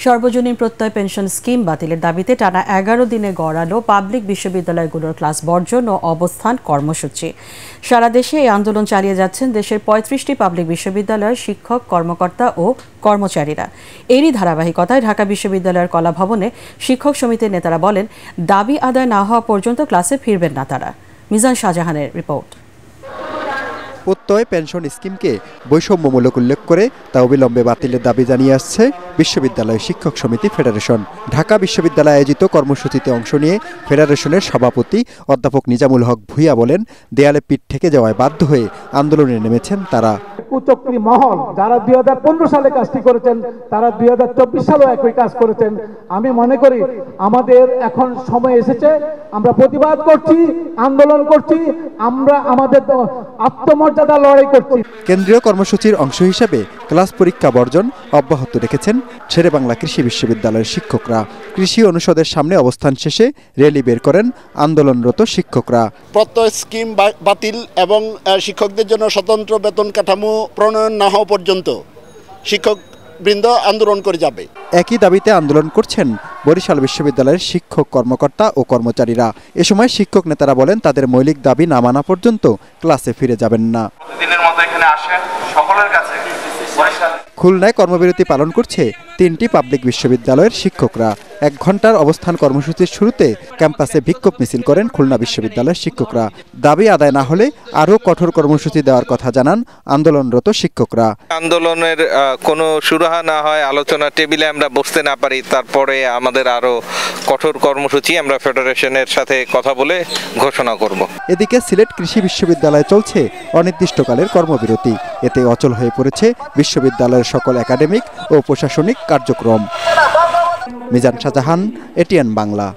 সর্বজনীন প্রত্যয় pension scheme বাতিলের দাবিতে টানা 11 দিনে গড়ালো পাবলিক বিশ্ববিদ্যালয়গুলোর ক্লাস বর্জন ও অবস্থান কর্মসূচি। সারা দেশে এই আন্দোলন চালিয়ে যাচ্ছেন দেশের 35টি পাবলিক বিশ্ববিদ্যালয়ের শিক্ষক, কর্মকর্তা ও কর্মচারীরা। এরই ধারাবাহিকতায় ঢাকা বিশ্ববিদ্যালয়ের কলা ভবনে শিক্ষক সমিতির নেতারা বলেন, দাবি আদায় না হওয়া পর্যন্ত ক্লাসে ফিরবেন না তারা। মিজান শাহজাহানের রিপোর্ট। প্রত্যয় পেনশন স্কিমকে বৈষম্যমূলক উল্লেখ করে তা অবিলম্বে বাতিলের দাবি জানিয়ে আসছে বিশ্ববিদ্যালয় শিক্ষক সমিতি ফেডারেশন। ঢাকা বিশ্ববিদ্যালয়ে আয়োজিত কর্মসূচিতে অংশ নিয়ে ফেডারেশনের সভাপতি অধ্যাপক নিজামুল হক ভূঁইয়া বলেন, দেয়ালে পিঠ থেকে যাওয়ায় বাধ্য হয়ে আন্দোলনে নেমেছেন তারা। কুচক্রী মহল যারা 2015 সালে কাজটি করেছেন তারা 2024 সালেও একই কাজ করেছেন। আমি মনে করি আমাদের এখন সময় এসেছে, আমরা প্রতিবাদ করছি, আন্দোলন করছি, আমরা আমাদের আত্মমর্যাদা লড়াই করছি। কেন্দ্রীয় কর্মসূচির অংশ হিসেবে ক্লাস পরীক্ষা বর্জন অব্যাহত রেখেছেন শেরেবাংলা কৃষি বিশ্ববিদ্যালয়ের শিক্ষকরা। কৃষি অনুষদের সামনে অবস্থান শেষে র্যালি বের করেন আন্দোলনরত শিক্ষকরা। প্রত্যয় স্কিম বাতিল এবং শিক্ষকদের জন্য স্বতন্ত্র বেতন কাঠামো প্রণয়ন না হওয়া পর্যন্ত শিক্ষকবৃন্দ আন্দোলন করে যাবে। একই দাবিতে আন্দোলন করছেন বরিশাল বিশ্ববিদ্যালয়ের শিক্ষক, কর্মকর্তা ও কর্মচারীরা। এ সময় শিক্ষক নেতারা বলেন, তাদের মৌলিক দাবি না মানা পর্যন্ত ক্লাসে ফিরে যাবেন না। খুলনায় কর্মবিরতি পালন করছে 3টি পাবলিক বিশ্ববিদ্যালয়ের শিক্ষকরা। 1 ঘন্টার অবস্থান কর্মসূচির শুরুতে ক্যাম্পাসে বিক্ষোভ মিছিল করেন খুলনা বিশ্ববিদ্যালয়ের শিক্ষকরা। দাবি আদায় না হলে আরও কঠোর কর্মসূচি দেওয়ার কথা জানান আন্দোলনরত শিক্ষকরা। আন্দোলনের কোনো সুরাহা না হয়, আলোচনা টেবিলে আমরা বসতে না পারি, তারপরে আমাদের আরও কঠোর কর্মসূচি আমরা ফেডারেশনের সাথে কথা বলে ঘোষণা করব। এদিকে সিলেট কৃষি বিশ্ববিদ্যালয়ে চলছে অনির্দিষ্টকালের কর্মবিরতি। এতে অচল হয়ে পড়েছে বিশ্ববিদ্যালয়ের সকল একাডেমিক ও প্রশাসনিক কার্যক্রম। মিজান শাহজাহান, এটিএন বাংলা।